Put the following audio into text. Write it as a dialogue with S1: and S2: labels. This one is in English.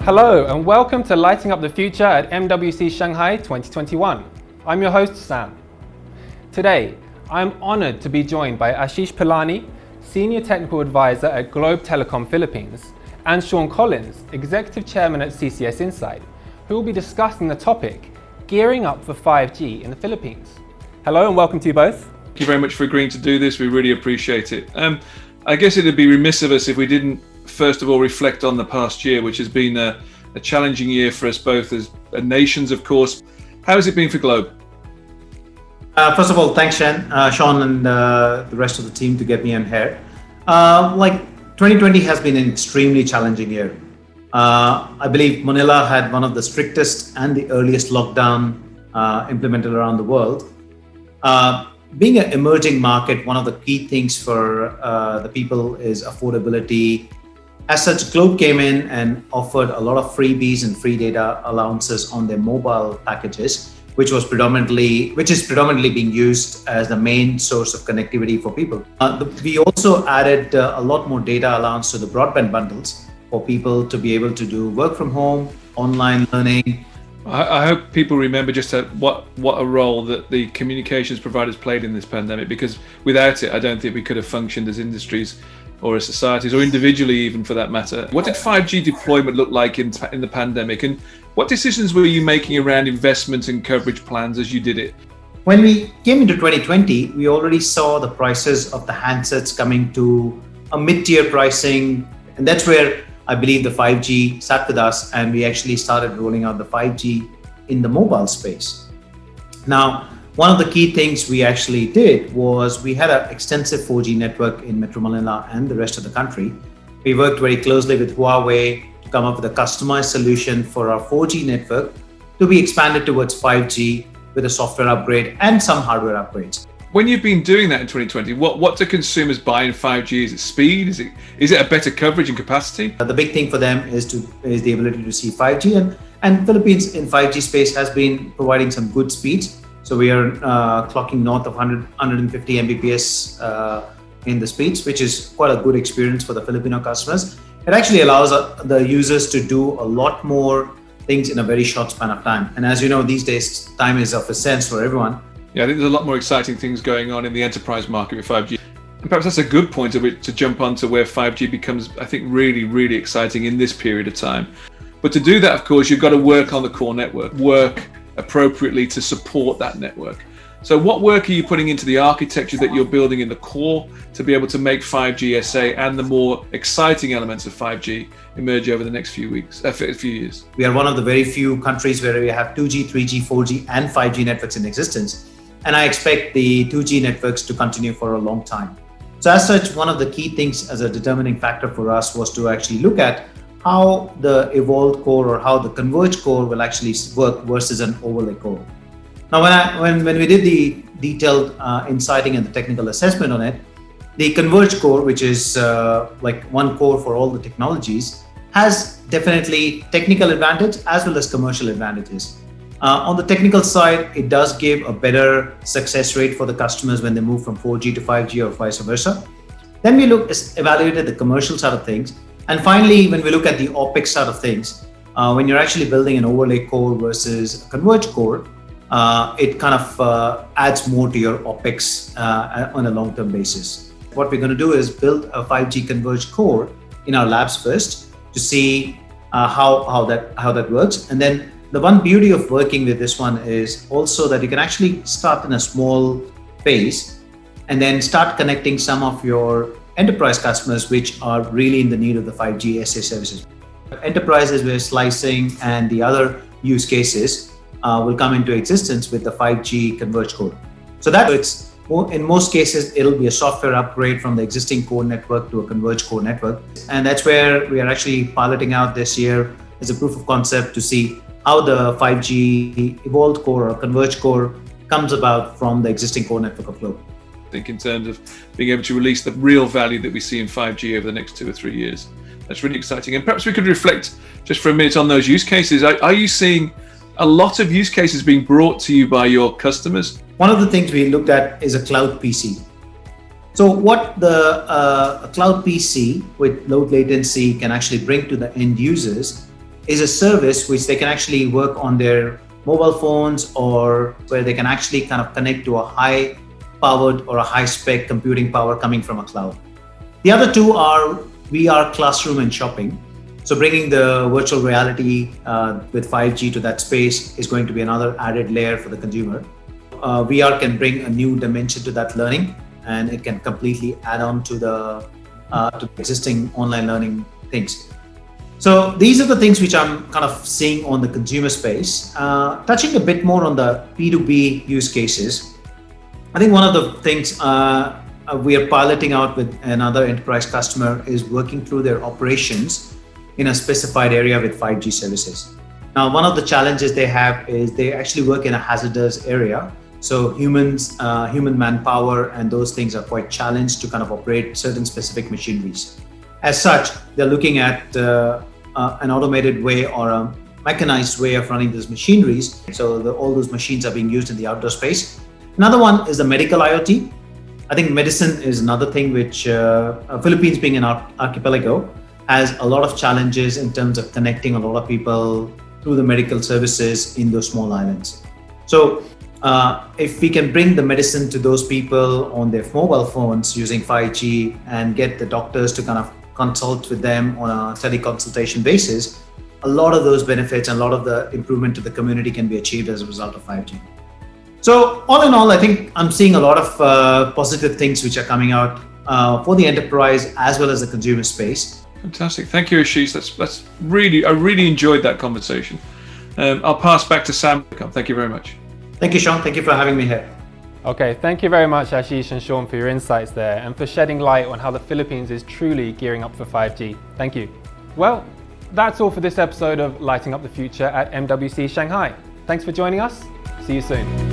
S1: Hello and welcome to Lighting Up the Future at MWC Shanghai 2021. I'm your host Sam. Today, I'm honored to be joined by Ashish Pilani, Senior Technical Advisor at Globe Telecom Philippines, and Sean Collins, Executive Chairman at CCS Insight, who will be discussing the topic, Gearing Up for 5G in the Philippines. Hello and welcome to you both.
S2: Thank you very much for agreeing to do this. We really appreciate it. I guess it'd be remiss of us if we didn't first of all reflect on the past year, which has been a challenging year for us both as nations, of course. How has it been for Globe?
S3: First of all, thanks, Sean, and the rest of the team to get me on here. 2020 has been an extremely challenging year. I believe Manila had one of the strictest and the earliest lockdown implemented around the world. Being an emerging market, one of the key things for the people is affordability. As such, Globe came in and offered a lot of freebies and free data allowances on their mobile packages, which is predominantly being used as the main source of connectivity for people. We also added a lot more data allowance to the broadband bundles for people to be able to do work from home, online learning.
S2: I hope people remember just what a role that the communications providers played in this pandemic, because without it, I don't think we could have functioned as industries or as societies, or individually even for that matter. What did 5G deployment look like in the pandemic, and what decisions were you making around investment and coverage plans as you did it?
S3: When we came into 2020, we already saw the prices of the handsets coming to a mid-tier pricing, and that's where I believe the 5G sat with us, and we actually started rolling out the 5G in the mobile space. Now, one of the key things we actually did was we had an extensive 4G network in Metro Manila and the rest of the country. We worked very closely with Huawei to come up with a customized solution for our 4G network to be expanded towards 5G with a software upgrade and some hardware upgrades.
S2: When you've been doing that in 2020, what do consumers buy in 5G? Is it speed? Is it a better coverage and capacity?
S3: The big thing for them is the ability to see 5G, and Philippines in 5G space has been providing some good speeds. So we are clocking north of 150 Mbps in the speeds, which is quite a good experience for the Filipino customers. It actually allows the users to do a lot more things in a very short span of time. And as you know, these days, time is of essence for everyone.
S2: Yeah, I think there's a lot more exciting things going on in the enterprise market with 5G. And perhaps that's a good point of it to jump onto where 5G becomes, I think, really, really exciting in this period of time. But to do that, of course, you've got to work on the core network, work appropriately to support that network. So what work are you putting into the architecture that you're building in the core to be able to make 5G SA and the more exciting elements of 5G emerge over the next few years? We
S3: are one of the very few countries where we have 2G, 3G, 4G and 5G networks in existence. And I expect the 2G networks to continue for a long time. So as such, one of the key things as a determining factor for us was to actually look at how the evolved core or how the converged core will actually work versus an overlay core. Now, when we did the detailed insighting and the technical assessment on it, the converged core, which is like one core for all the technologies, has definitely technical advantage as well as commercial advantages. On the technical side, it does give a better success rate for the customers when they move from 4G to 5G or vice versa. Then we evaluated the commercial side of things. And finally, when we look at the OpEx side of things, when you're actually building an overlay core versus a converged core, it kind of adds more to your OpEx on a long-term basis. What we're going to do is build a 5G converged core in our labs first to see how that works. And then the one beauty of working with this one is also that you can actually start in a small phase and then start connecting some of your enterprise customers which are really in the need of the 5G SA services. Enterprises where slicing and the other use cases will come into existence with the 5G converged core. So that works. In most cases, it'll be a software upgrade from the existing core network to a converged core network. And that's where we are actually piloting out this year as a proof of concept to see how the 5G evolved core or converged core comes about from the existing core network of Globe.
S2: I think in terms of being able to release the real value that we see in 5G over the next 2 or 3 years. That's really exciting. And perhaps we could reflect just for a minute on those use cases. Are you seeing a lot of use cases being brought to you by your customers?
S3: One of the things we looked at is a cloud PC. So what the cloud PC with low latency can actually bring to the end users is a service which they can actually work on their mobile phones, or where they can actually kind of connect to a high powered or a high spec computing power coming from a cloud. The other two are VR classroom and shopping. So bringing the virtual reality with 5G to that space is going to be another added layer for the consumer. VR can bring a new dimension to that learning, and it can completely add on to the existing online learning things. So these are the things which I'm kind of seeing on the consumer space. Touching a bit more on the B2B use cases, I think one of the things we are piloting out with another enterprise customer is working through their operations in a specified area with 5G services. Now, one of the challenges they have is they actually work in a hazardous area. So human manpower and those things are quite challenged to kind of operate certain specific machineries. As such, they're looking at an automated way or a mechanized way of running those machineries. So all those machines are being used in the outdoor space. Another one is the medical IoT. I think medicine is another thing which Philippines, being an archipelago, has a lot of challenges in terms of connecting a lot of people through the medical services in those small islands. So if we can bring the medicine to those people on their mobile phones using 5G and get the doctors to kind of consult with them on a teleconsultation basis, a lot of those benefits and a lot of the improvement to the community can be achieved as a result of 5G. So all in all, I think I'm seeing a lot of positive things which are coming out for the enterprise as well as the consumer space.
S2: Fantastic. Thank you, Ashish. I really enjoyed that conversation. I'll pass back to Sam. Thank you very much.
S3: Thank you, Sean. Thank you for having me here.
S1: Okay, thank you very much, Ashish and Sean, for your insights there and for shedding light on how the Philippines is truly gearing up for 5G. Thank you. Well, that's all for this episode of Lighting Up the Future at MWC Shanghai. Thanks for joining us. See you soon.